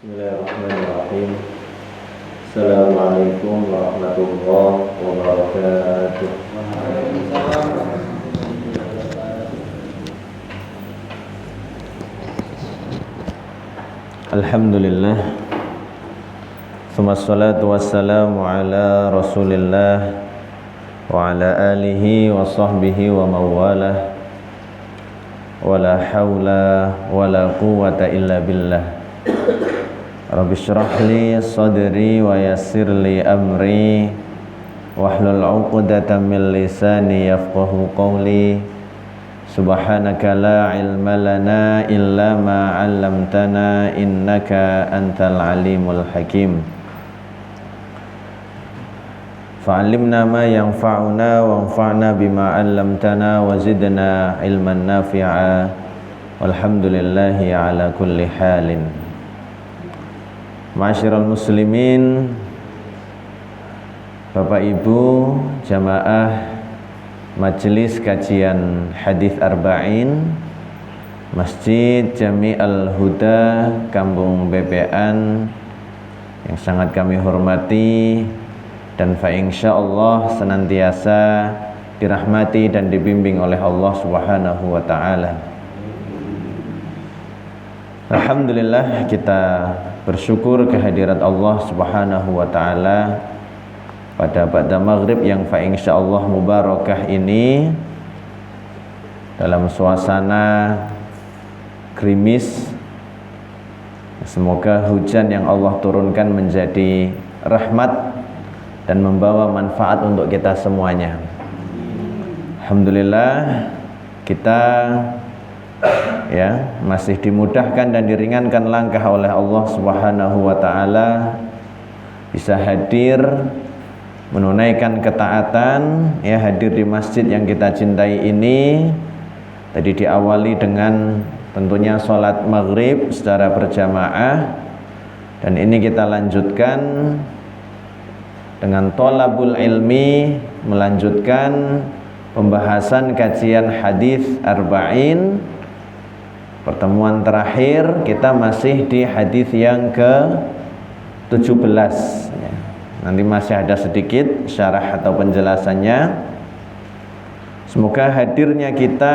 Bismillahirrahmanirrahim. Assalamualaikum warahmatullahi wabarakatuh. Alhamdulillah. Wassalatu wassalamu ala Rasulillah wa ala alihi wa sahbihi wa mawalah. Wala hawla wala quwwata illa billah. Rabbi shrah li sadri wa yassir li amri wahlul 'uqdatam min lisani yafqahu qawli. Subhanaka la ilma lana illa ma 'allamtana innaka antal alimul hakim. Fa'allimna ma yanfa'una wanfa'na bima 'allamtana wa zidna ilman nafi'a. Walhamdulillahi ala kulli halin. Ma'asyiral muslimin, Bapak Ibu jamaah Majelis Kajian Hadis Arba'in Masjid Jami' Al-Huda Kampung Bebean yang sangat kami hormati dan insyaallah senantiasa dirahmati dan dibimbing oleh Allah Subhanahu wa taala. Alhamdulillah, kita bersyukur kehadirat Allah Subhanahu wa taala pada ba'da maghrib yang insyaallah mubarakah ini, dalam suasana gerimis. Semoga hujan yang Allah turunkan menjadi rahmat dan membawa manfaat untuk kita semuanya. Alhamdulillah, kita masih dimudahkan dan diringankan langkah oleh Allah Subhanahu wa taala, bisa hadir menunaikan ketaatan, hadir di masjid yang kita cintai ini. Tadi diawali dengan tentunya sholat maghrib secara berjamaah, dan ini kita lanjutkan dengan thalabul ilmi, melanjutkan pembahasan kajian hadis arba'in. Pertemuan terakhir kita masih di hadis yang ke-17. Nanti masih ada sedikit syarah atau penjelasannya. Semoga hadirnya kita,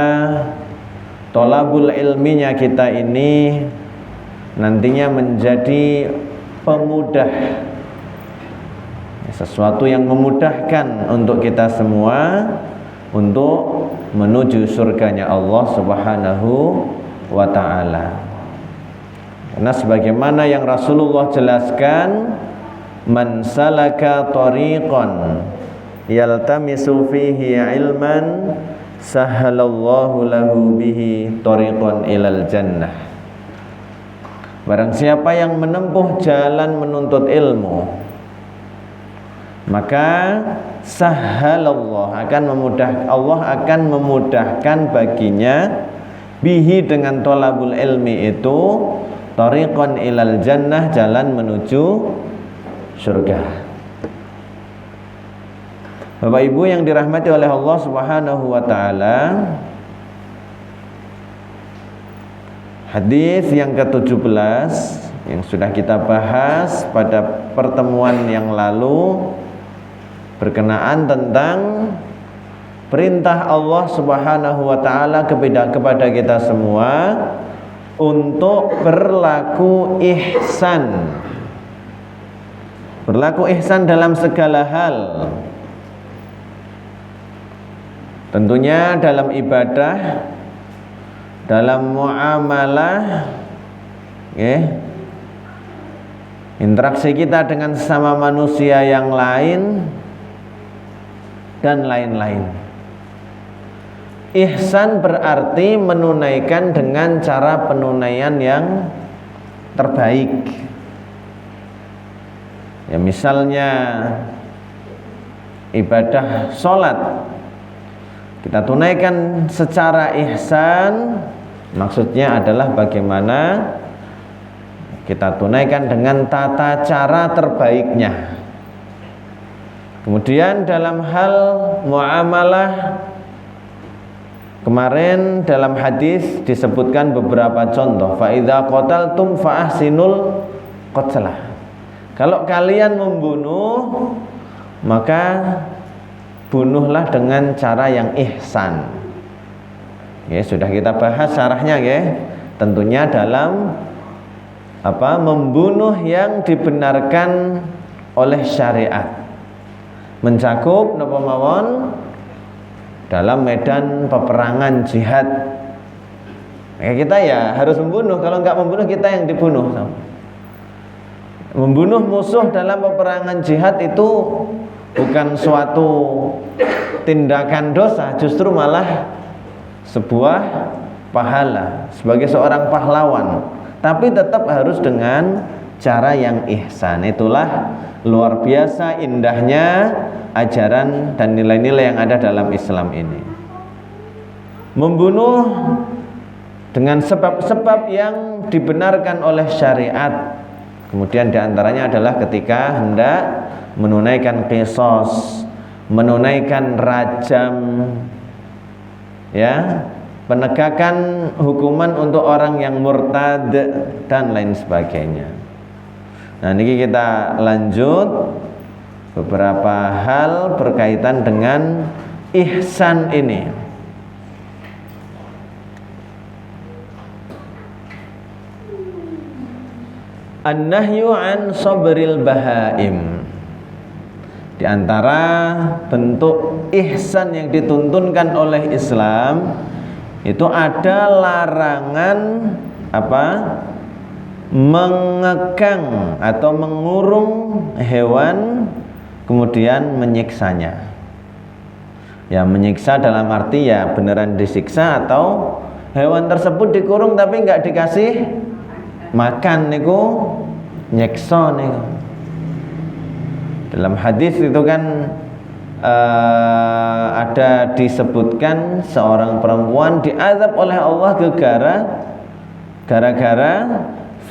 thalabul ilminya kita ini nantinya menjadi pemudah, sesuatu yang memudahkan untuk kita semua untuk menuju surganya Allah Subhanahu wa ta'ala. Karena sebagaimana yang Rasulullah jelaskan, man salaka tariqan yaltamisu fihi ilman sahhalallahu lahu bihi tariqan ilal jannah. Barang siapa yang menempuh jalan menuntut ilmu, maka sahhalallahu Allah akan memudahkan baginya bihi dengan thalabul ilmi itu tariqan ilal jannah, jalan menuju surga. Bapak Ibu yang dirahmati oleh Allah Subhanahu wa taala, hadis yang ke-17 yang sudah kita bahas pada pertemuan yang lalu berkenaan tentang perintah Allah Subhanahu wa taala kepada kita semua untuk berlaku ihsan. Berlaku ihsan dalam segala hal. Tentunya dalam ibadah, dalam muamalah, interaksi kita dengan sesama manusia yang lain dan lain-lain. Ihsan berarti menunaikan dengan cara penunaian yang terbaik. Misalnya ibadah sholat, kita tunaikan secara ihsan, maksudnya adalah bagaimana kita tunaikan dengan tata cara terbaiknya. Kemudian dalam hal muamalah, kemarin dalam hadis disebutkan beberapa contoh. Fa idza qataltum fa ahsinul qatlah. Kalau kalian membunuh, maka bunuhlah dengan cara yang ihsan. Ya, sudah kita bahas syarahnya ya. Tentunya dalam membunuh yang dibenarkan oleh syariat. Mencakup napa mawon dalam medan peperangan jihad. Ya, kita ya harus membunuh. Kalau nggak membunuh, kita yang dibunuh. Membunuh musuh dalam peperangan jihad itu bukan suatu tindakan dosa, justru malah sebuah pahala sebagai seorang pahlawan. Tapi tetap harus dengan cara yang ihsan. Itulah luar biasa indahnya ajaran dan nilai-nilai yang ada dalam Islam ini. Membunuh dengan sebab-sebab yang dibenarkan oleh syariat. Kemudian diantaranya adalah ketika hendak menunaikan qisas, menunaikan rajam, ya, penegakan hukuman untuk orang yang murtad dan lain sebagainya. Nah, ini kita lanjut beberapa hal berkaitan dengan ihsan ini. An-nahyu an sabril bahaim. Di antara bentuk ihsan yang dituntunkan oleh Islam itu ada larangan mengekang atau mengurung hewan kemudian menyiksanya. Ya, menyiksa dalam arti ya beneran disiksa atau hewan tersebut dikurung tapi nggak dikasih makan niku nyekso niku. Dalam hadis itu kan ada disebutkan seorang perempuan diazab oleh Allah gara-gara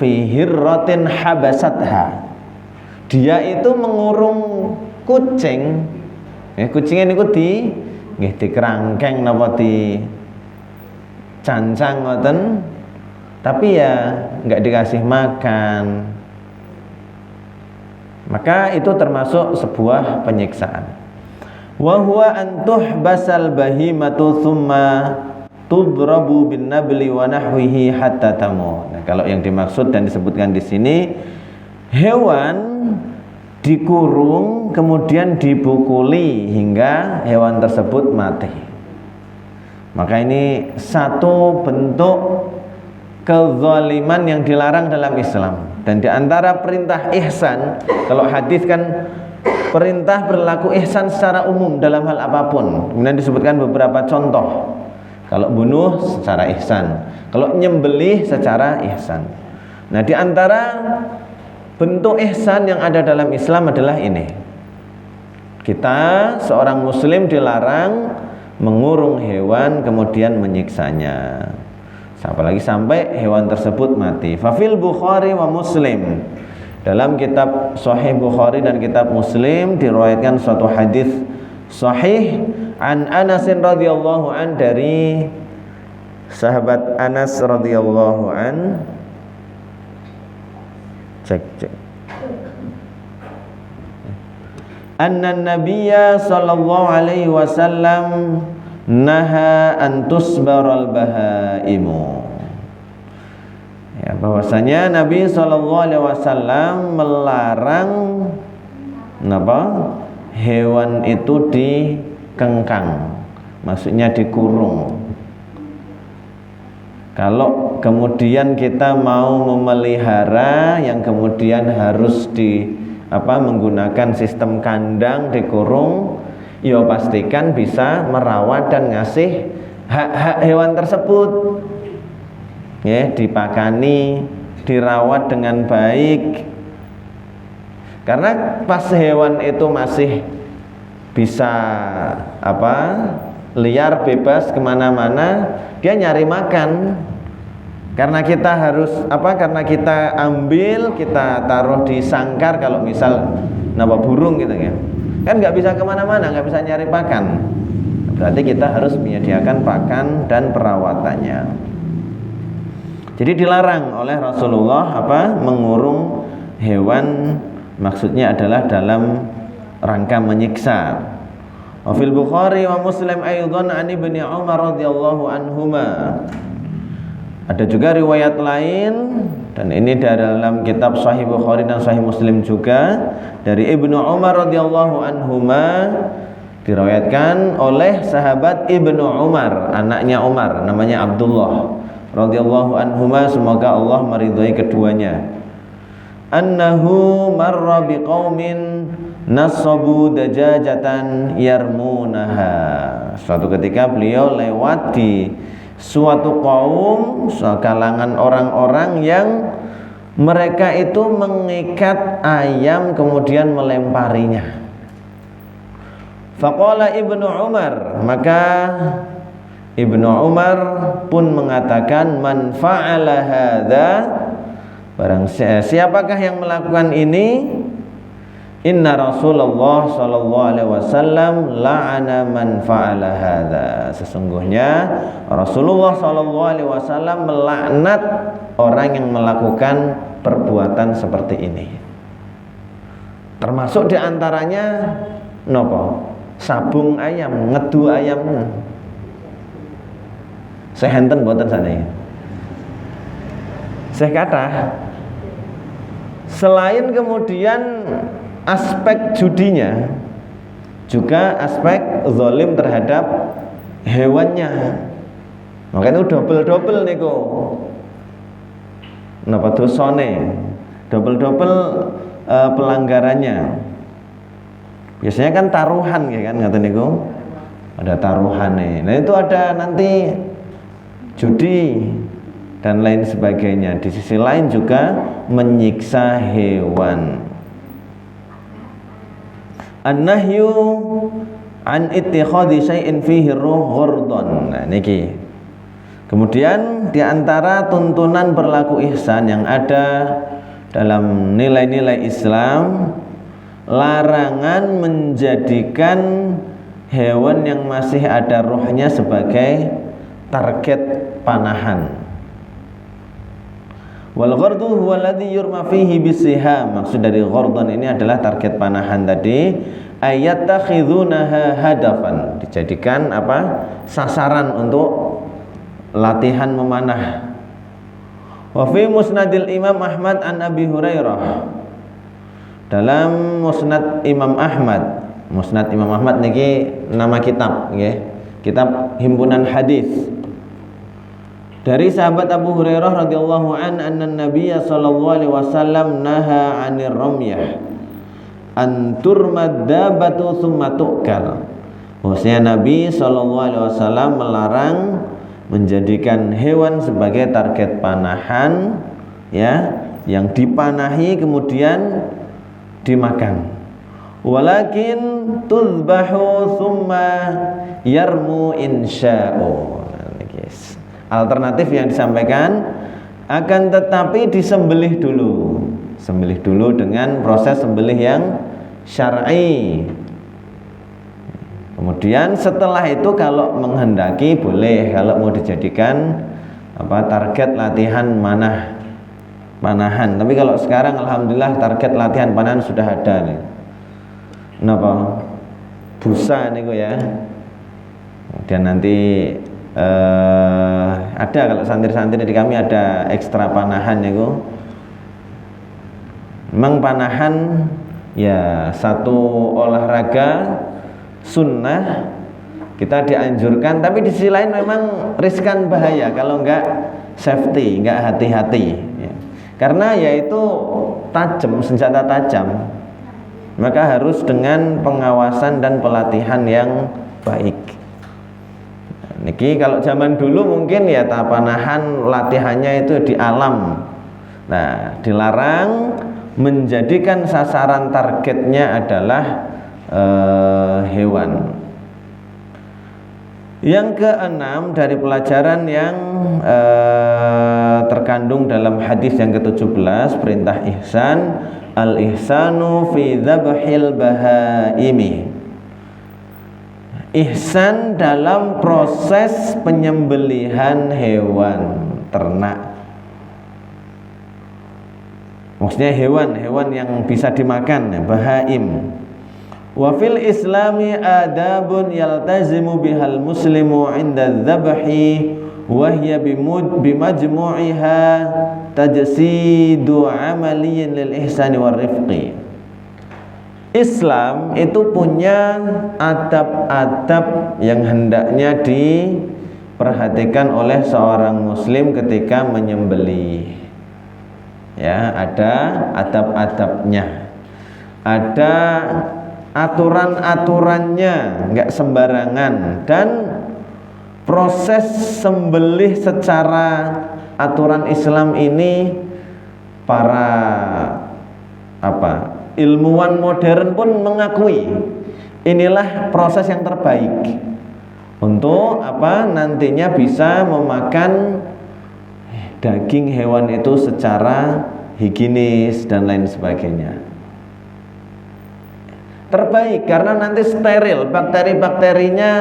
fi hirratin habasatha. Dia itu mengurung kucing. Kucingnya niku nggih dikerangkeng napa di cancang ngoten. Tapi ya nggak dikasih makan, maka itu termasuk sebuah penyiksaan. Wa huwa an tuhbasal bahimatu thumma tudrabu bin nabli wa nahwihi hatta tamut. Nah, kalau yang dimaksud dan disebutkan di sini, hewan dikurung kemudian dipukuli hingga hewan tersebut mati. Maka ini satu bentuk kezaliman yang dilarang dalam Islam. Dan di antara perintah ihsan, kalau hadis kan perintah berlaku ihsan secara umum dalam hal apapun. Kemudian disebutkan beberapa contoh. Kalau bunuh secara ihsan, kalau nyembelih secara ihsan. Nah, di antara bentuk ihsan yang ada dalam Islam adalah ini. Kita seorang muslim dilarang mengurung hewan kemudian menyiksanya. Apalagi sampai hewan tersebut mati. Fafil Bukhari wa Muslim. Dalam kitab Sahih Bukhari dan kitab Muslim diriwayatkan suatu hadis sahih an Anas radhiyallahu an, dari sahabat Anas radhiyallahu an. Cek. Anna Nabiyya sallallahu alaihi wasallam naha an tusbaral bahaimu. Ya, bahwasanya Nabi sallallahu alaihi wasallam melarang hewan itu dikengkang, maksudnya dikurung. Kalau kemudian kita mau memelihara yang kemudian harus menggunakan sistem kandang dikurung, ya pastikan bisa merawat dan ngasih hak-hak hewan tersebut. Ya, dipakani, dirawat dengan baik. Karena pas hewan itu masih bisa liar bebas kemana-mana, dia nyari makan. Karena kita harus karena kita ambil, kita taruh di sangkar, kalau misal burung gitu kan nggak bisa kemana-mana, nggak bisa nyari pakan. Berarti kita harus menyediakan pakan dan perawatannya. Jadi dilarang oleh Rasulullah mengurung hewan maksudnya adalah dalam rangka menyiksa. Wa fil Bukhari wa Muslim aidan an Ibnu Umar radhiyallahu anhuma. Ada juga riwayat lain, dan ini dalam kitab Sahih Bukhari dan Sahih Muslim juga, dari Ibnu Umar radhiyallahu anhuma, diriwayatkan oleh sahabat Ibnu Umar, anaknya Umar, namanya Abdullah radhiyallahu anhuma, semoga Allah meridhai keduanya. Annahu marra biqaumin nasabu dajajatan yarmunaha. Suatu ketika beliau lewat di suatu kaum, kalangan orang-orang yang mereka itu mengikat ayam kemudian melemparinya. Faqala Ibnu Umar, maka Ibnu Umar pun mengatakan, man fa'ala hadza, barang siapakah yang melakukan ini, inna Rasulullah sallallahu alaihi wasallam la'ana man fa'ala hadza, sesungguhnya Rasulullah sallallahu alaihi wasallam melaknat orang yang melakukan perbuatan seperti ini. Termasuk diantaranya nopo? Sabung ayam, ngedu ayam. Saya henten boten sana. Saya kata, selain kemudian aspek judinya, juga aspek zalim terhadap hewannya. Makanya double-double niku. Napa dosane? Double-double pelanggarannya. Biasanya kan taruhan ya kan, ngaten niku. Ada taruhane. Nah, itu ada nanti judi dan lain sebagainya. Di sisi lain juga menyiksa hewan. An-nahyu an ittikhadhi syai'in fihi ruh ghurdun. Nah niki. Kemudian di antara tuntunan berlaku ihsan yang ada dalam nilai-nilai Islam, larangan menjadikan hewan yang masih ada ruhnya sebagai target panahan. Wal ghardu huwa alladhi yurma fihi bisiham. Maksud dari ghardun ini adalah target panahan tadi, ayattakhidhunaha hadafan, dijadikan apa? Sasaran untuk latihan memanah. Wa fi musnadil Imam Ahmad an Abi Hurairah, dalam musnad Imam Ahmad. Musnad Imam Ahmad niki nama kitab nggih, kitab himpunan hadis. Dari sahabat Abu Hurairah radhiyallahu an, anna Nabiy sallallahu alaihi wasallam naha 'anir ramyah an turmad dabatu tsumma tu'kal. Maksudnya Nabi sallallahu alaihi wasallam melarang menjadikan hewan sebagai target panahan, ya, yang dipanahi kemudian dimakan. Walakin tuzbahu tsumma yarmu insya'u. Alternatif yang disampaikan, akan tetapi disembelih dulu. Sembelih dulu dengan proses sembelih yang syar'i. Kemudian setelah itu kalau menghendaki boleh, kalau mau dijadikan apa, target latihan panahan. Tapi kalau sekarang alhamdulillah target latihan panahan sudah ada nih. Napa? Busa niku ya. Kemudian nanti ada, kalau santri-santri di kami ada ekstra panahan niku. Memang panahan ya satu olahraga sunnah, kita dianjurkan, tapi di sisi lain memang riskan, bahaya kalau enggak safety, enggak hati-hati ya. Karena yaitu tajam, senjata tajam, maka harus dengan pengawasan dan pelatihan yang baik. Niki kalau zaman dulu mungkin ya panahan latihannya itu di alam. Nah, dilarang menjadikan sasaran targetnya adalah hewan. Yang keenam dari pelajaran yang terkandung dalam hadis yang ke-17, perintah ihsan, al-ihsanu fi dzabhil bahaimi. Ihsan dalam proses penyembelihan hewan ternak. Maksudnya hewan-hewan yang bisa dimakan, bahaim. Wa fil islami adabun yaltazimu bihal muslimu 'inda dzabhi wa hiya bimajmu'iha tajsidu 'amaliyin lil ihsani war rifqi. Islam itu punya adab-adab yang hendaknya diperhatikan oleh seorang muslim ketika menyembelih. Ya, ada adab-adabnya, ada aturan-aturannya, nggak sembarangan. Dan proses sembelih secara aturan Islam ini para ilmuwan modern pun mengakui inilah proses yang terbaik untuk nantinya bisa memakan daging hewan itu secara higienis dan lain sebagainya. Terbaik karena nanti steril, bakteri-bakterinya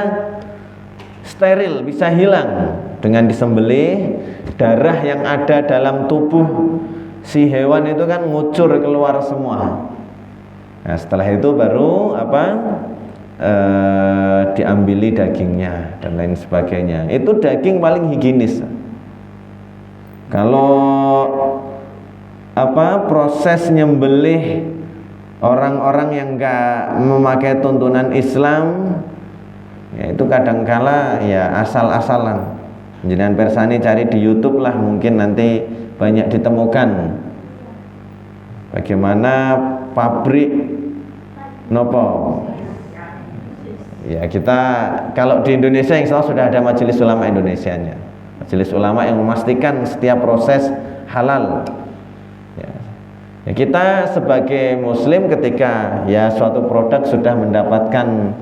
steril, bisa hilang dengan disembelih. Darah yang ada dalam tubuh si hewan itu kan ngucur keluar semua. Nah, setelah itu baru diambili dagingnya dan lain sebagainya. Itu daging paling higienis. Kalau proses nyembelih orang-orang yang enggak memakai tuntunan Islam, ya itu kadangkala ya asal-asalan. Jenengan persani cari di YouTube lah, mungkin nanti banyak ditemukan bagaimana pabrik nopo. Ya kita kalau di Indonesia insya Allah sudah ada Majelis Ulama Indonesianya. Majelis ulama yang memastikan setiap proses halal. Ya, kita sebagai muslim ketika ya suatu produk sudah mendapatkan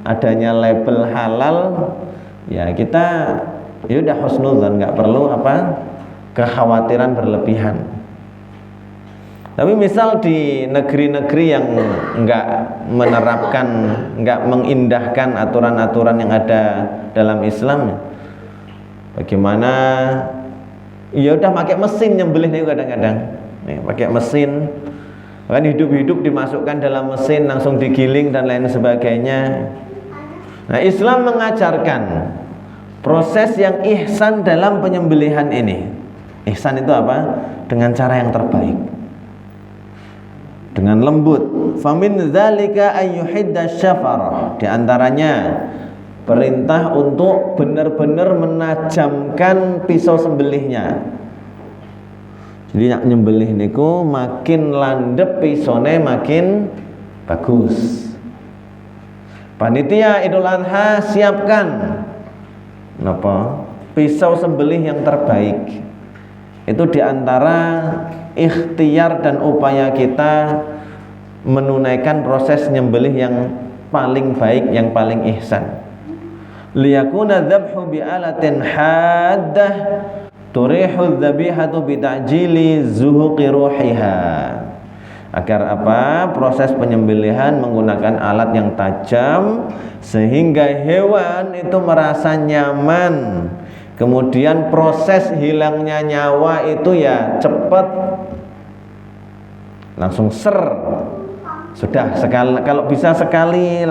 adanya label halal, ya kita ya udah husnudzon, nggak perlu kekhawatiran berlebihan. Tapi misal di negeri-negeri yang nggak menerapkan, nggak mengindahkan aturan-aturan yang ada dalam Islam, bagaimana? Ya udah pakai mesin nyembelih nih kadang-kadang. Nih, pakai mesin, kan hidup-hidup dimasukkan dalam mesin langsung digiling dan lain sebagainya. Nah, Islam mengajarkan proses yang ihsan dalam penyembelihan ini. Ihsan itu apa? Dengan cara yang terbaik, dengan lembut. Famin dzalika ayyuhidda syafarah. Di antaranya perintah untuk benar-benar menajamkan pisau sembelihnya. Jadi nak nyembelih niku makin landep pisone makin bagus. Panitia Idul Adha siapkan pisau sembelih yang terbaik. Itu diantara ikhtiar dan upaya kita menunaikan proses nyembelih yang paling baik, yang paling ihsan. Liyakuna dzabhu bi'alatin haddah turihu dzabihatu bita'jili zuhuqi ruhiha. Agar proses penyembelihan menggunakan alat yang tajam sehingga hewan itu merasa nyaman. Kemudian proses hilangnya nyawa itu ya cepat, langsung sudah sekali, kalau bisa sekali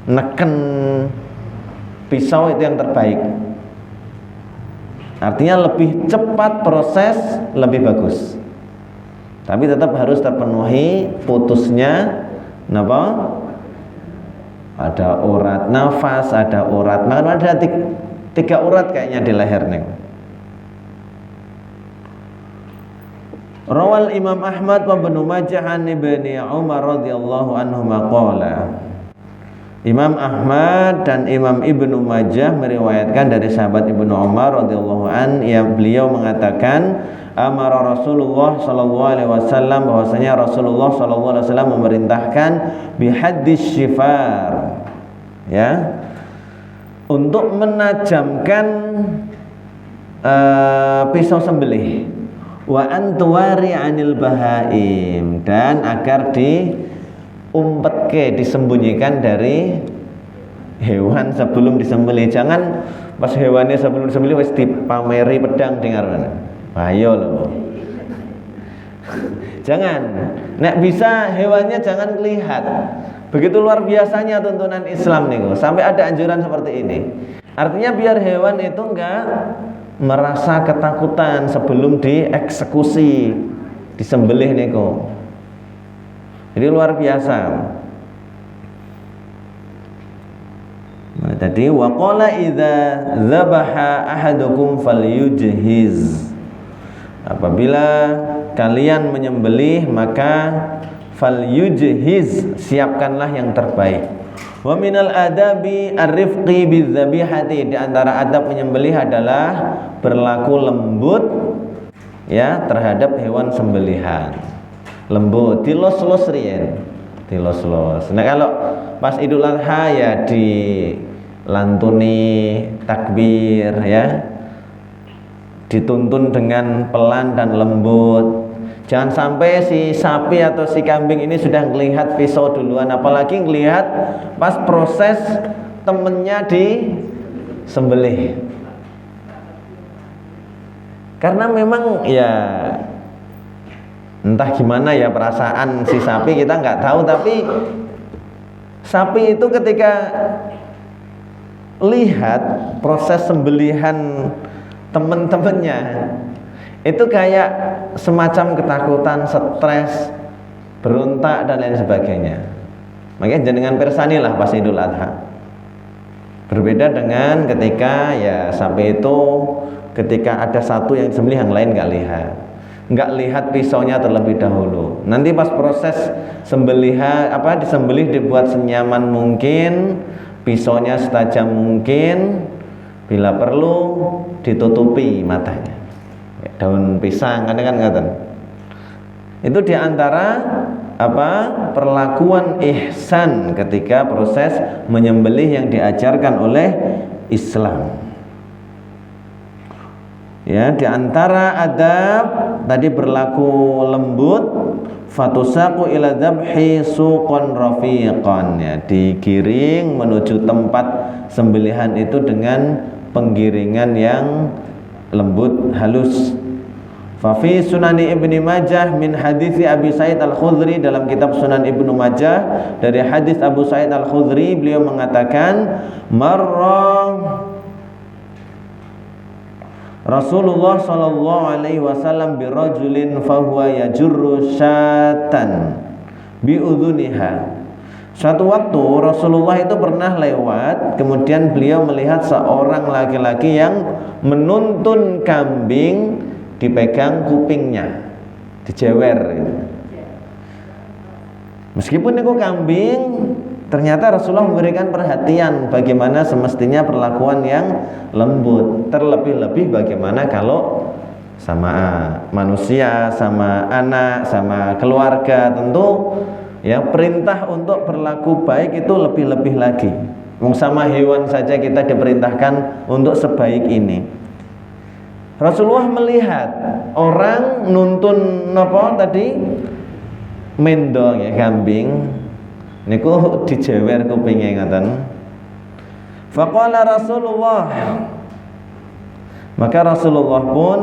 neken pisau itu yang terbaik. Artinya lebih cepat proses, lebih bagus. Tapi tetap harus terpenuhi putusnya ada urat nafas, ada urat makan, ada tiga urat kayaknya di leher nih. Rawal Imam Ahmad wa Ibnu Majah an Ibni Umar radhiyallahu anhu maqala. Imam Ahmad dan Imam Ibnu Majah meriwayatkan dari sahabat Ibnu Umar radhiyallahu an, beliau mengatakan amara Rasulullah sallallahu alaihi wasallam, bahwasanya Rasulullah sallallahu alaihi wasallam memerintahkan bihaddis syifar, ya, untuk menajamkan pisau sembelih, wa antuwari anil bahaim, dan agar disembunyikan dari hewan sebelum disembelih. Jangan pas hewannya sebelum disembelih wis dipameri pedang dengar mana. Ayo loh. Jangan. Nek bisa hewannya jangan lihat. Begitu luar biasanya tuntunan Islam nih, sampai ada anjuran seperti ini. Artinya biar hewan itu enggak merasa ketakutan sebelum dieksekusi, disembelih nih. Jadi luar biasa. Nah, tadi waqala idza dzabaha ahadukum falyujhiz. Apabila kalian menyembelih maka falyujhiz, siapkanlah yang terbaik. Wa minal adabi ar-rifqi bidzabihati, di antara adab menyembelih adalah berlaku lembut ya terhadap hewan sembelihan. Lembut, dilos-los riyen. Dilos-los. Nah, kalau pas Idul Adha ya dilantuni takbir ya. Dituntun dengan pelan dan lembut. Jangan sampai si sapi atau si kambing ini sudah melihat pisau duluan, apalagi melihat pas proses temennya disembelih. Karena memang ya entah gimana ya perasaan si sapi kita nggak tahu, tapi sapi itu ketika lihat proses sembelihan teman-temannya itu kayak semacam ketakutan, stres, berontak dan lain sebagainya. Makanya jenengan persanilah pas Idul Adha. Berbeda dengan ketika ya sapi itu ketika ada satu yang disembelih yang lain nggak lihat pisaunya terlebih dahulu. Nanti pas proses sembelihan disembelih dibuat senyaman mungkin, pisaunya setajam mungkin, bila perlu ditutupi matanya. Daun pisang kadang kan. Itu diantara perlakuan ihsan ketika proses menyembelih yang diajarkan oleh Islam. Ya, diantara adab tadi berlaku lembut, fatusaqu ila dzabhi suqan rafiqan, ya, digiring menuju tempat sembelihan itu dengan penggiringan yang lembut, halus. Fa fi Sunani Ibnu Majah min hadits Abi Sa'id Al-Khudri, dalam kitab Sunan Ibnu Majah dari hadis Abu Sa'id Al-Khudri, beliau mengatakan marra Rasulullah sallallahu alaihi wasallam bi rajulin fa huwa yajurru syatan bi udhuniha. Suatu waktu Rasulullah itu pernah lewat, kemudian beliau melihat seorang laki-laki yang menuntun kambing, dipegang kupingnya, dijewer gitu. Meskipun itu kambing, ternyata Rasulullah memberikan perhatian bagaimana semestinya perlakuan yang lembut. Terlebih-lebih bagaimana kalau sama manusia, sama anak, sama keluarga, tentu ya perintah untuk berlaku baik itu lebih-lebih lagi. Sama hewan saja kita diperintahkan untuk sebaik ini. Rasulullah melihat orang nuntun mendong ya kambing niku dijewer kupinge ngoten. Faqala Rasulullah, maka Rasulullah pun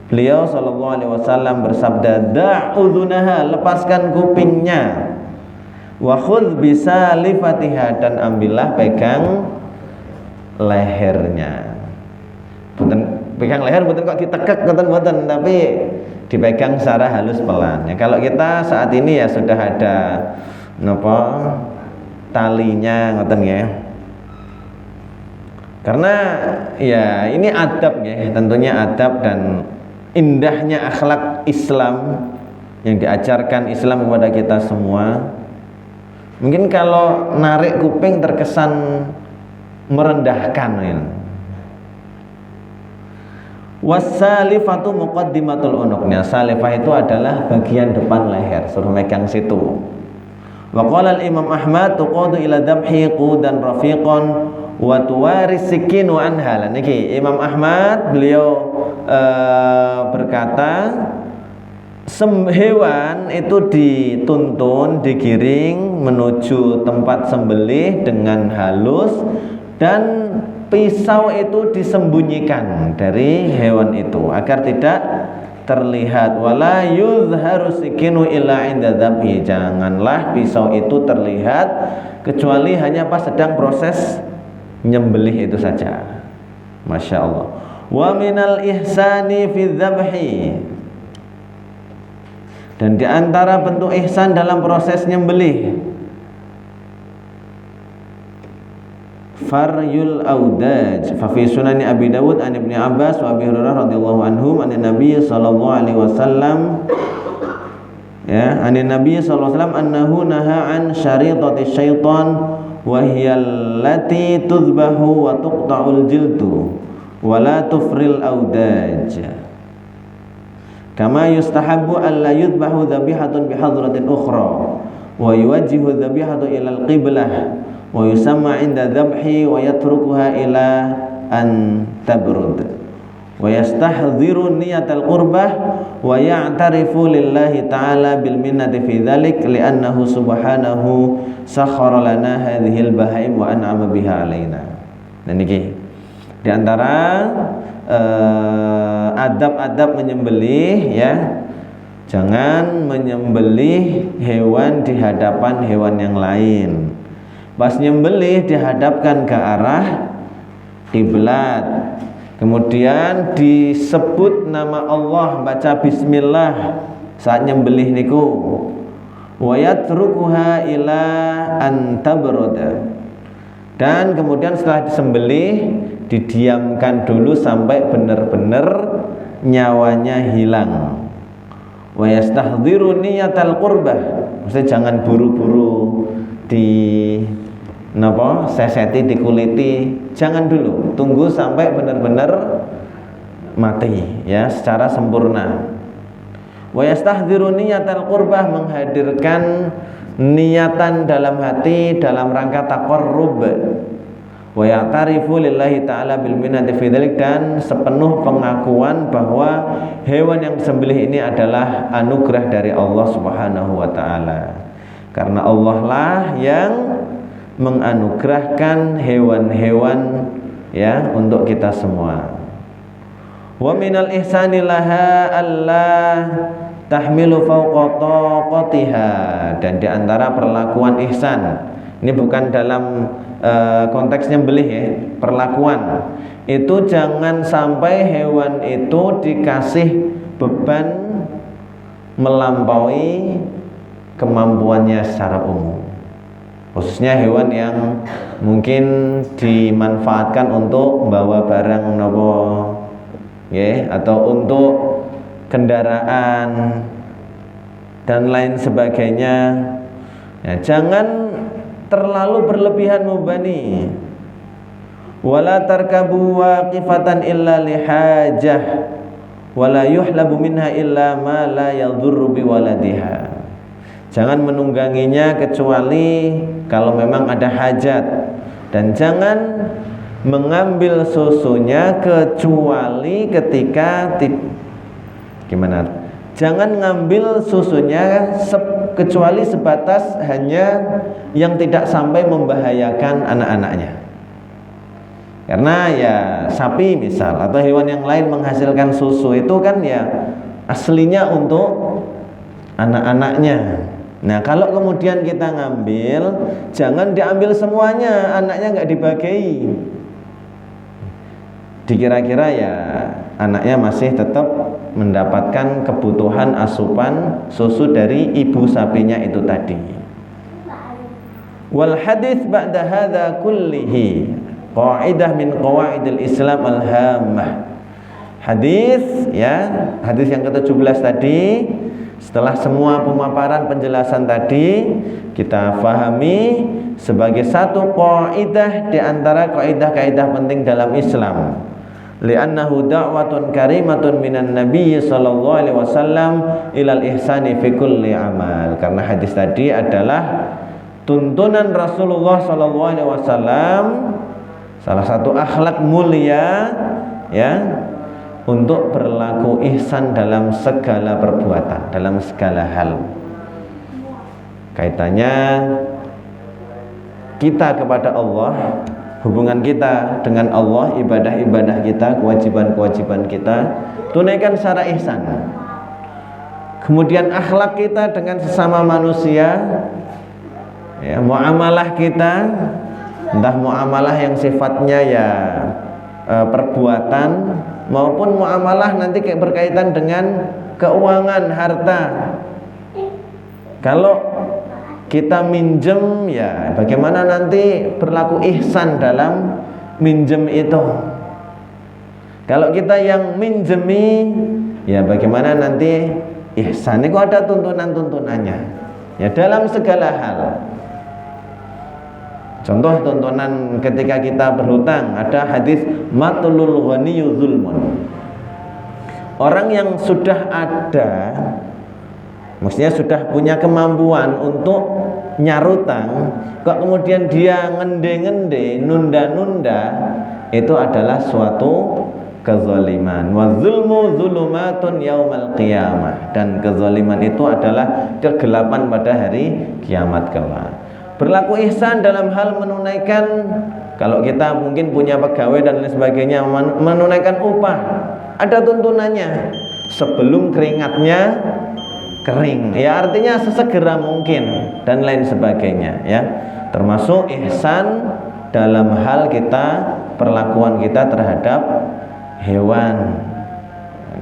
beliau sallallahu alaihi wasallam bersabda, da'udzunaha, lepaskan kupingnya, wa khudh bisalifatiha, dan ambillah pegang lehernya. Pegang leher betul kok ditekek ngoten, tapi dipegang secara halus pelan. Ya, kalau kita saat ini ya sudah ada talinya ngoten ya. Karena ya ini adab ya, tentunya adab dan indahnya akhlak Islam yang diajarkan Islam kepada kita semua. Mungkin kalau narik kuping terkesan merendahkan ya. Wasalifatu muqaddimatul unuqnya, salifah itu adalah bagian depan leher, suruh megang situ. Wa qala al-Imam Ahmad tuqadu ila dhabhi qudan rafiqan wa tuwaris sikinu anha. Niki Imam Ahmad beliau berkata hewan itu dituntun, digiring menuju tempat sembelih dengan halus dan pisau itu disembunyikan dari hewan itu agar tidak terlihat. Wala yuzharu sikinu illa inda dzabhi, janganlah pisau itu terlihat kecuali hanya pas sedang proses nyembelih itu saja. Masya Allah. Wa minal ihsani fi dzabhi, dan di antara bentuk ihsan dalam proses nyembelih, faryul audaj fa fi sunani Abi Dawud an Ibnu Abbas wa Abi Hurairah radhiyallahu anhum an Nabi sallallahu alaihi wasallam, ya, an Nabi sallallahu alaihi wasallam annahu naha an syaritati syaitan wa hiya allati tudbahu wa tuqta'ul jildu wa la tufril audaj kama yustahabbu alla yudbahu dhabihatun bi hadratin ukhra wa yuwajjihu dhabihatu ila al-qiblah wa yusamma 'inda dhabhi wa yatrukuha ila an tabrud wa yastahdhiru niyatal qurbah wa ya'tarifu lillahi ta'ala bil minnati fi dhalik li'annahu subhanahu sakhkhara lana hadhil bahaim wa an'ama biha alaina. Dan niki di antara adab-adab menyembelih, ya, jangan menyembelih hewan di hadapan hewan yang lain. Pas nyembelih dihadapkan ke arah kiblat, kemudian disebut nama Allah, baca bismillah saat nyembelih niku. Wa yatrukuha ila an tabrada, dan kemudian setelah disembelih didiamkan dulu sampai benar-benar nyawanya hilang. Wa yastahdhiru niyatal qurbah, maksudnya jangan buru-buru di seseti, dikuliti, jangan dulu, tunggu sampai benar-benar mati, ya, secara sempurna. Wa yastahdhiru niyatal qurbah, menghadirkan niatan dalam hati dalam rangka taqarrub. Wa ya'tarifu lillahi ta'ala bil minnati fi dzalik, dan sepenuh pengakuan bahwa hewan yang disembelih ini adalah anugerah dari Allah Subhanahu wa taala. Karena Allah lah yang menganugerahkan hewan-hewan, ya, untuk kita semua. Wa minal ihsani laha Allah tahmilu fawqa taqatiha, dan di antara perlakuan ihsan, ini bukan dalam konteks nyembelih, ya, perlakuan itu jangan sampai hewan itu dikasih beban melampaui kemampuannya secara umum, khususnya hewan yang mungkin dimanfaatkan untuk bawa barang nopo, ya, atau untuk kendaraan dan lain sebagainya, ya, jangan terlalu berlebihan mubani. Wala tarkabu waqifatan illa lihajah wala yuhlabu minha illa ma la yadhurru biwaladiha, jangan menungganginya kecuali kalau memang ada hajat, dan jangan mengambil susunya kecuali ketika jangan ngambil susunya kecuali sebatas hanya yang tidak sampai membahayakan anak-anaknya. Karena ya sapi misal atau hewan yang lain menghasilkan susu itu kan ya aslinya untuk anak-anaknya. Nah, kalau kemudian kita ngambil, jangan diambil semuanya, anaknya nggak dibagi. Dikira-kira ya anaknya masih tetap mendapatkan kebutuhan asupan susu dari ibu sapinya itu tadi. Wal hadits ba'da hadza kullihi qaidah min qawaidil Islam al-hammah. Hadis, ya, hadis yang ke-17 tadi, setelah semua pemaparan penjelasan tadi kita fahami sebagai satu qaidah di antara kaidah-kaidah penting dalam Islam. Li'annahu da'watun karimatun minan nabiy sallallahu alaihi wasallam ilal ihsani fi kulli amal. Karena hadis tadi adalah tuntunan Rasulullah sallallahu alaihi wasallam, salah satu akhlak mulia, ya, untuk berlaku ihsan dalam segala perbuatan, dalam segala hal. Kaitannya kita kepada Allah hubungan kita dengan Allah, ibadah-ibadah kita, kewajiban-kewajiban kita, tunaikan secara ihsan. Kemudian akhlak kita dengan sesama manusia, ya, muamalah kita, entah muamalah yang sifatnya ya perbuatan maupun muamalah nanti berkaitan dengan keuangan, harta. Kalau kita minjem, ya bagaimana nanti berlaku ihsan dalam minjem itu. Kalau kita yang minjemi, ya bagaimana nanti ihsan. Itu ada tuntunan-tuntunannya, ya dalam segala hal. Contoh tuntunan ketika kita berhutang, ada hadis matlul ghaniyyu zulmun. Orang yang sudah ada, maksudnya sudah punya kemampuan untuk nyarutang, kok kemudian dia ngende-ngende, nunda-nunda, itu adalah suatu kezaliman. Wa zulmu zulumatun yaumal qiyamah. Dan kezaliman itu adalah kegelapan pada hari kiamat kelak. Berlaku ihsan dalam hal menunaikan, kalau kita mungkin punya pegawai dan lain sebagainya, menunaikan upah, ada tuntunannya sebelum keringatnya kering, ya artinya sesegera mungkin dan lain sebagainya, ya termasuk ihsan dalam hal kita, perlakuan kita terhadap hewan.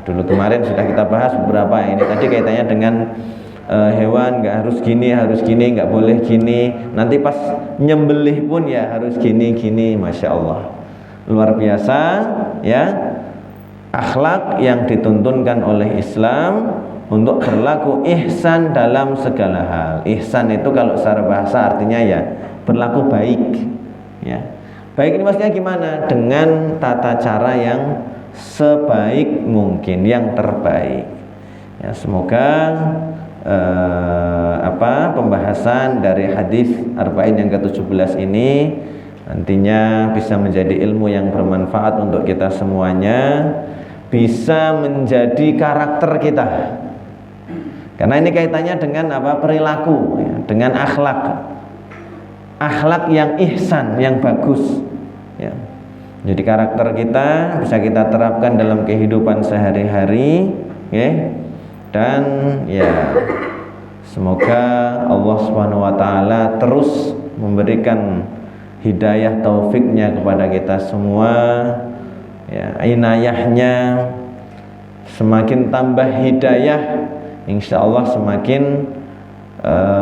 Dulu kemarin sudah kita bahas beberapa, ini tadi kaitannya dengan hewan, nggak harus gini, nggak boleh gini, nanti pas nyembelih pun ya harus gini, masya Allah, luar biasa, ya akhlak yang dituntunkan oleh Islam untuk berlaku ihsan dalam segala hal. Ihsan itu kalau secara bahasa artinya ya berlaku baik, ya baik ini maksudnya gimana? Dengan tata cara yang sebaik mungkin, yang terbaik, ya semoga pembahasan dari hadis arba'in yang ke-17 ini nantinya bisa menjadi ilmu yang bermanfaat untuk kita semuanya, bisa menjadi karakter kita, karena ini kaitannya dengan perilaku, ya, dengan akhlak yang ihsan, yang bagus, ya. Jadi karakter kita bisa kita terapkan dalam kehidupan sehari-hari, ya. Dan ya semoga Allah Subhanahu wa taala terus memberikan hidayah taufiknya kepada kita semua, ya inayahnya semakin tambah hidayah, insya Allah semakin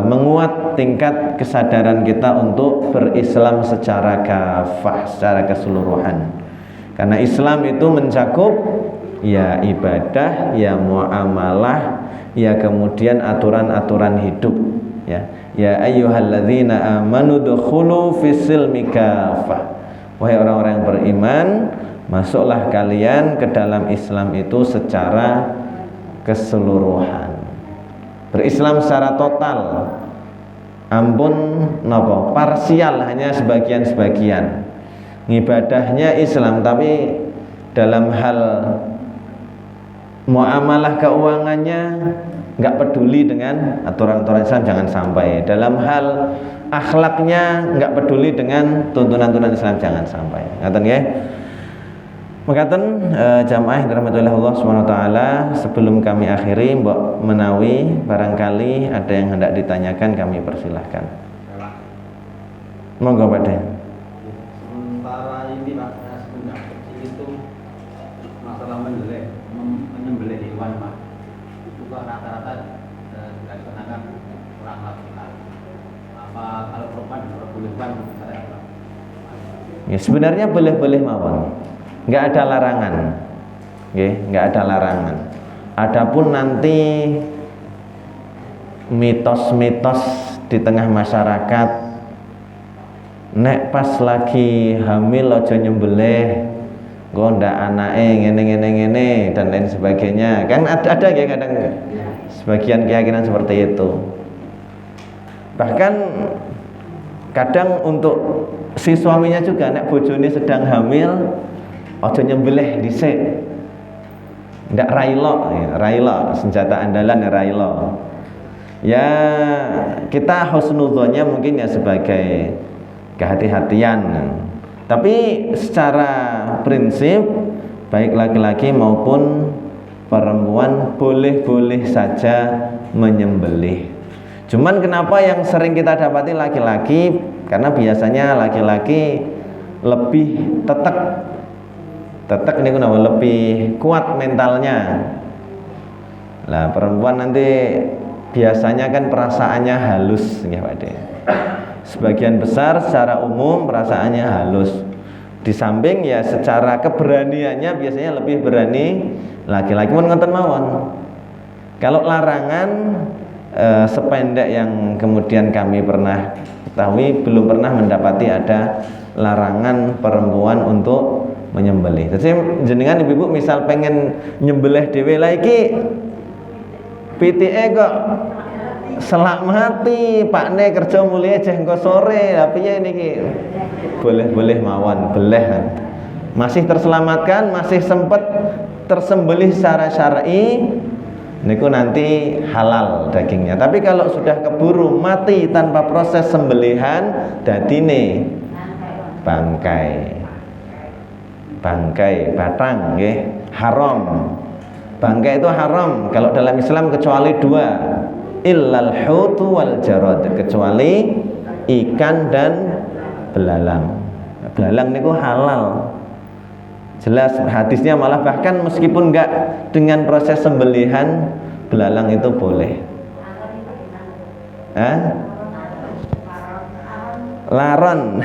menguat tingkat kesadaran kita untuk berislam secara kafah, secara keseluruhan. Karena Islam itu mencakup ya ibadah, ya muamalah, ya kemudian aturan-aturan hidup, ya ayyuhalladzina amanu dukhulu fis-silmi kafah. Wahai orang-orang yang beriman, masuklah kalian ke dalam Islam itu secara keseluruhan. Berislam secara total, ampun nopo parsial, hanya sebagian-sebagian. Ibadahnya Islam tapi dalam hal muamalah keuangannya nggak peduli dengan aturan-aturan Islam, jangan sampai. Dalam hal akhlaknya nggak peduli dengan tuntunan-tuntunan Islam, jangan sampai. Ngaten nggih. Mekaten jamaah yang dirahmati oleh Allah Subhanahu wa taala, sebelum kami akhiri mbok menawi barangkali ada yang hendak ditanyakan, kami persilahkan. Monggo Pak Den. Sementara ini Pak, sebentar itu masalah menyembelih hewan Pak, itu Pak rata-rata dilaksanakan orang laki-laki. Apa kalau perempuan diperbolehkan misalnya Pak? Ya sebenarnya boleh-boleh mawon, nggak ada larangan, nggak ada larangan. Adapun nanti mitos-mitos di tengah masyarakat, nek pas lagi hamil aja nyembelih, kok ndak anake ngene dan lain sebagainya, kan ada ya kadang sebagian keyakinan seperti itu. Bahkan kadang untuk si suaminya juga, nek bojone sedang hamil aja nyembelih dhisik, ndak railo, senjata andalan railo. Ya kita husnudzonnya mungkin ya sebagai kehati-hatian, Tapi secara prinsip baik laki-laki maupun perempuan boleh-boleh saja menyembelih. Cuman kenapa yang sering kita dapati laki-laki? Karena biasanya laki-laki lebih tetek ini kenapa lebih kuat mentalnya. Lah perempuan nanti biasanya kan perasaannya halus ya Pak De. Sebagian besar secara umum perasaannya halus. Di samping ya secara keberaniannya biasanya lebih berani laki-laki mun ngoten mawon. Kalau larangan sependek yang kemudian kami pernah ketahui, belum pernah mendapati ada larangan perempuan untuk menyembelih. Jadi jenengan ibu-ibu misal pengen nyembelih dhewe la iki PTE kok selak mati pakne kerja mulia jeh engko sore tapi ya niki boleh mawon beleh masih terselamatkan, masih sempat tersembelih secara syar'i niku nanti halal dagingnya. Tapi kalau sudah keburu mati tanpa proses sembelihan dadine bangkai batang nggih haram. Bangkai itu haram kalau dalam Islam kecuali dua, illal hutu wal jarad, kecuali ikan dan belalang. Belalang niku halal. Jelas hadisnya malah bahkan meskipun enggak dengan proses sembelihan belalang itu boleh. Laron.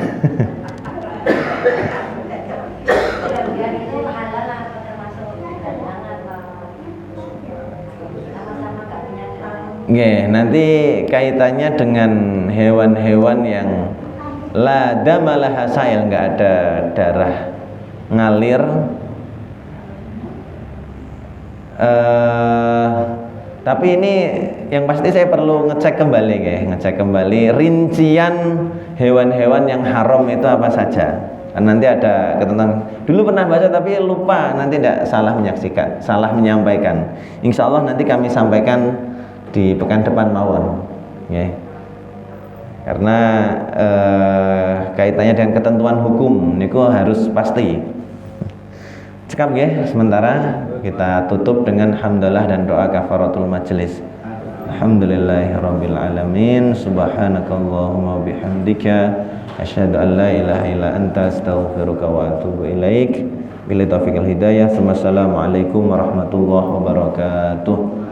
Nggih, nanti kaitannya dengan hewan-hewan yang la damalaha sail, enggak ada darah ngalir. Tapi ini yang pasti saya perlu ngecek kembali rincian hewan-hewan yang haram itu apa saja. Nanti ada ketentuan. Dulu pernah baca tapi lupa, nanti tidak salah menyampaikan. Insya Allah nanti kami sampaikan di pekan depan mawon, ya. Karena kaitannya dengan ketentuan hukum niku harus pasti. Cekap ya, sementara kita tutup dengan hamdalah dan doa kafaratul majelis. Alhamdulillahirabbil alamin, subhanakallahumma bihamdika asyhadu an la ilaha illa anta astaghfiruka wa atubu ilaik. Billahi taufiqil hidayah. Wassalamualaikum warahmatullahi wabarakatuh.